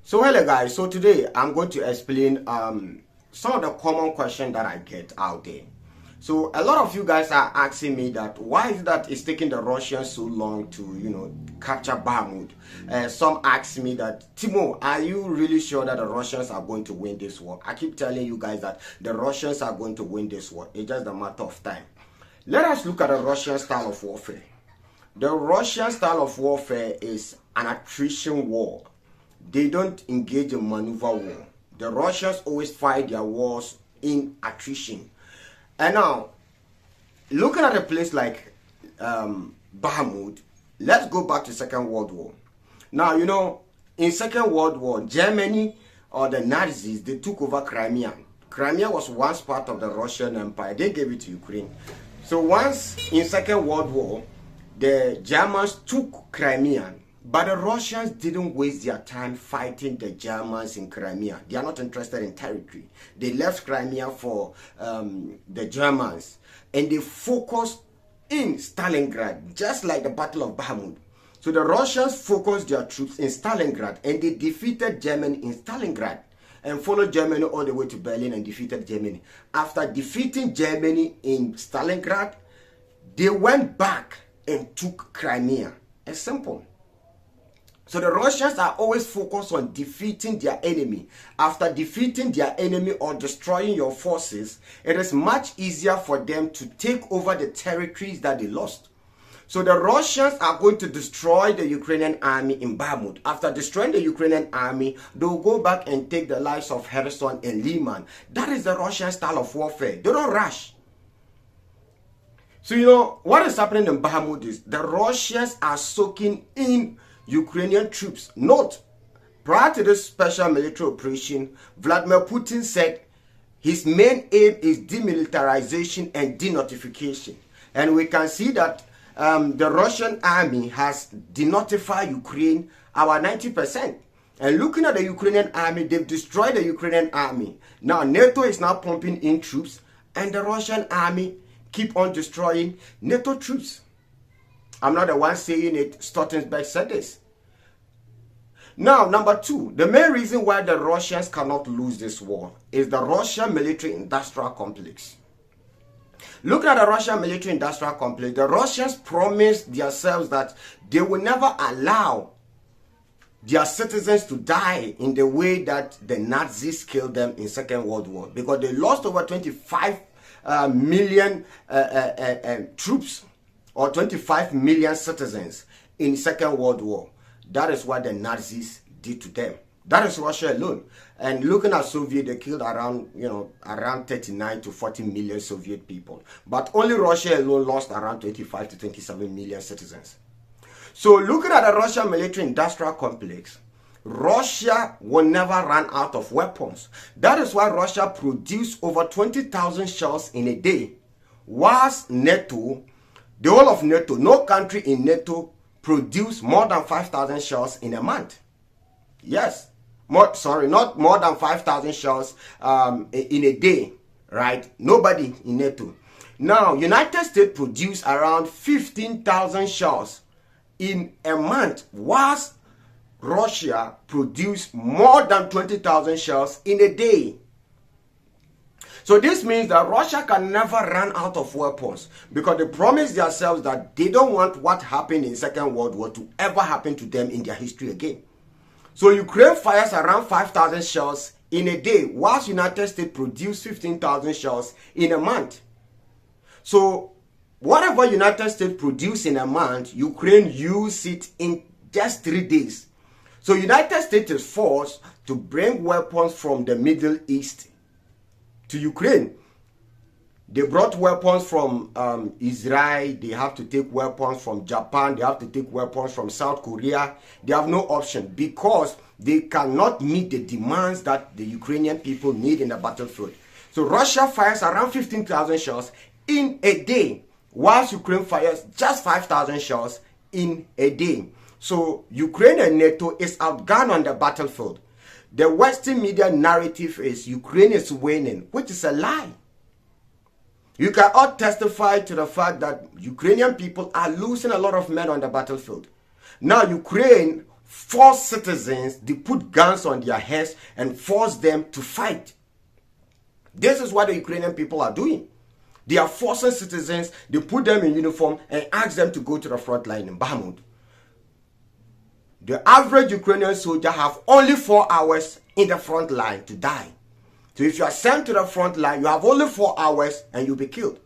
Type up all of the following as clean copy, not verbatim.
So hello guys, so today I'm going to explain some of the common questions that I get out there. So a lot of you guys are asking me that why is that it's taking the Russians so long to capture Bakhmut. Some ask me that, Timo, are you really sure that the Russians are going to win this war? I keep telling you guys that the Russians are going to win this war. It's just a matter of time. Let us look at the Russian style of warfare. The Russian style of warfare is an attrition war. They don't engage in maneuver war. The Russians always fight their wars in attrition. And now, looking at a place like Bakhmut, let's go back to Second World War. Now, in Second World War, Germany or the Nazis, they took over Crimea. Crimea was once part of the Russian Empire. They gave it to Ukraine. So once in Second World War, the Germans took Crimea. But the Russians didn't waste their time fighting the Germans in Crimea. They are not interested in territory. They left Crimea for the Germans. And they focused in Stalingrad, just like the Battle of Bakhmut. So the Russians focused their troops in Stalingrad and they defeated Germany in Stalingrad and followed Germany all the way to Berlin and defeated Germany. After defeating Germany in Stalingrad, they went back and took Crimea. It's simple. So the Russians are always focused on defeating their enemy. After defeating their enemy or destroying your forces, it is much easier for them to take over the territories that they lost. So the Russians are going to destroy the Ukrainian army in Bakhmut. After destroying the Ukrainian army, they'll go back and take the lives of Kherson and Liman. That is the Russian style of warfare. They don't rush. So what is happening in Bakhmut is the Russians are soaking in Ukrainian troops. Note, prior to this special military operation, Vladimir Putin said his main aim is demilitarization and denazification. And we can see that the Russian army has denazified Ukraine about 90%. And looking at the Ukrainian army, they've destroyed the Ukrainian army. Now NATO is now pumping in troops and the Russian army keep on destroying NATO troops. I'm not the one saying it. Stoltenberg said this. Now, number two, the main reason why the Russians cannot lose this war is the Russian military-industrial complex. Looking at the Russian military-industrial complex, the Russians promised themselves that they will never allow their citizens to die in the way that the Nazis killed them in Second World War, because they lost over 25 million troops or 25 million citizens in Second World War. That is what the Nazis did to them. That is Russia alone. And looking at Soviet, they killed around 39 to 40 million Soviet people. But only Russia alone lost around 25 to 27 million citizens. So looking at the Russian military-industrial complex, Russia will never run out of weapons. That is why Russia produced over 20,000 shells in a day. Whilst NATO, the whole of NATO, no country in NATO produce more than 5,000 shells in a month. Yes, not more than 5,000 shells in a day, right? Nobody in NATO. Now, United States produce around 15,000 shells in a month, whilst Russia produce more than 20,000 shells in a day. So this means that Russia can never run out of weapons, because they promised themselves that they don't want what happened in Second World War to ever happen to them in their history again. So Ukraine fires around 5,000 shells in a day, whilst United States produce 15,000 shells in a month. So whatever United States produce in a month, Ukraine use it in just 3 days. So United States is forced to bring weapons from the Middle East to Ukraine. They brought weapons from Israel. They have to take weapons from Japan. They have to take weapons from South Korea. They have no option because they cannot meet the demands that the Ukrainian people need in the battlefield. So Russia fires around 15,000 shells in a day, whilst Ukraine fires just 5,000 shells in a day. So Ukraine and NATO is outgunned on the battlefield. The Western media narrative is Ukraine is winning, which is a lie. You can all testify to the fact that Ukrainian people are losing a lot of men on the battlefield. Now Ukraine force citizens, they put guns on their heads and force them to fight. This is what the Ukrainian people are doing. They are forcing citizens, they put them in uniform and ask them to go to the front line in Bakhmut. The average Ukrainian soldier have only 4 hours in the front line to die. So if you are sent to the front line, you have only 4 hours and you'll be killed.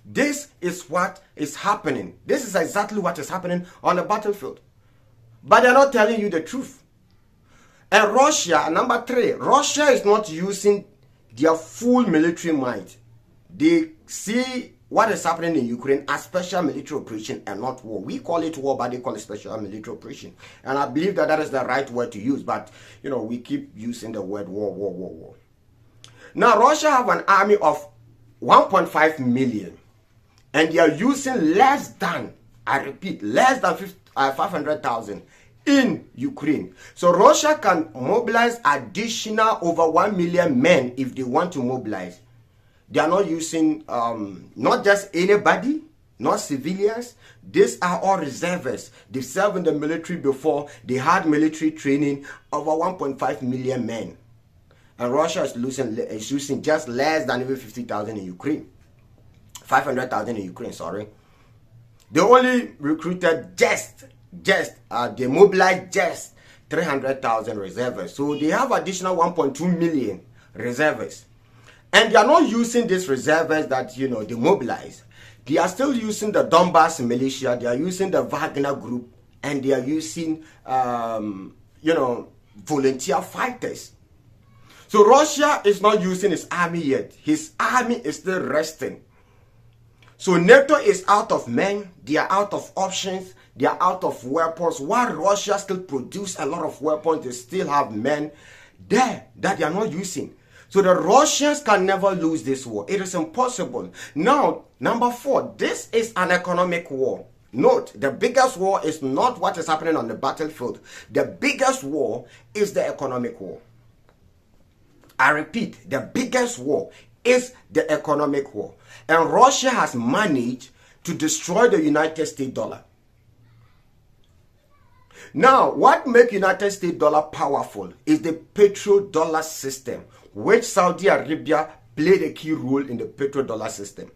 This is what is happening. This is exactly what is happening on the battlefield. But they're not telling you the truth. And Russia, number 3, Russia is not using their full military might. They see what is happening in Ukraine as special military operation and not war. We call it war, but they call it special military operation. And I believe that that is the right word to use. But, you know, we keep using the word war. Now, Russia have an army of 1.5 million. And they are using less than, I repeat, less than 500,000 in Ukraine. So Russia can mobilize additional over 1 million men if they want to mobilize. They are not using not just anybody, not civilians. These are all reservists. They served in the military before. They had military training, over 1.5 million men. And Russia is using just less than even 50,000 in Ukraine. 500,000 in Ukraine, sorry. They only recruited they mobilized just 300,000 reservists. So they have additional 1.2 million reservists. And they are not using these reservists that, you know, they mobilize. They are still using the Donbass militia. They are using the Wagner group. And they are using, you know, volunteer fighters. So Russia is not using his army yet. His army is still resting. So NATO is out of men. They are out of options. They are out of weapons. While Russia still produce a lot of weapons, they still have men there that they are not using. So the Russians can never lose this war. It is impossible. Now, number 4, this is an economic war. Note, the biggest war is not what is happening on the battlefield. The biggest war is the economic war. I repeat, the biggest war is the economic war. And Russia has managed to destroy the United States dollar. Now, what makes United States dollar powerful is the petrodollar system, which Saudi Arabia played a key role in the petrodollar system.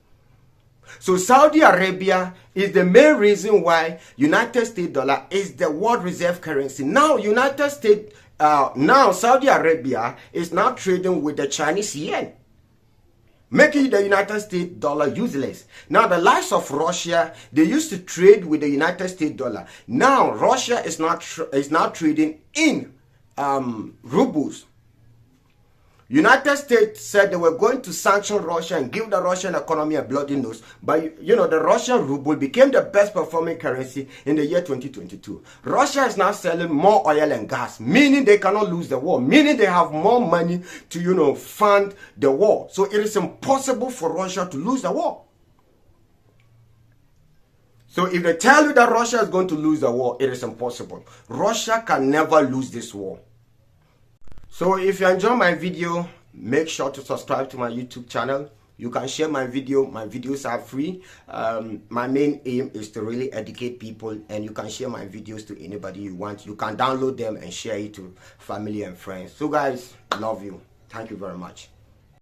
So Saudi Arabia is the main reason why United States dollar is the world reserve currency. Now, Saudi Arabia is now trading with the Chinese yuan, making the United States dollar useless. Now, the likes of Russia, they used to trade with the United States dollar. Now, Russia is now trading in rubles. United States said they were going to sanction Russia and give the Russian economy a bloody nose. But, you know, the Russian ruble became the best performing currency in the year 2022. Russia is now selling more oil and gas, meaning they cannot lose the war, meaning they have more money to, you know, fund the war. So it is impossible for Russia to lose the war. So if they tell you that Russia is going to lose the war, it is impossible. Russia can never lose this war. So if you enjoy my video, make sure to subscribe to my YouTube channel. You can share my video. My videos are free. My main aim is to really educate people, and you can share my videos to anybody you want. You can download them and share it to family and friends. So guys, love you. Thank you very much.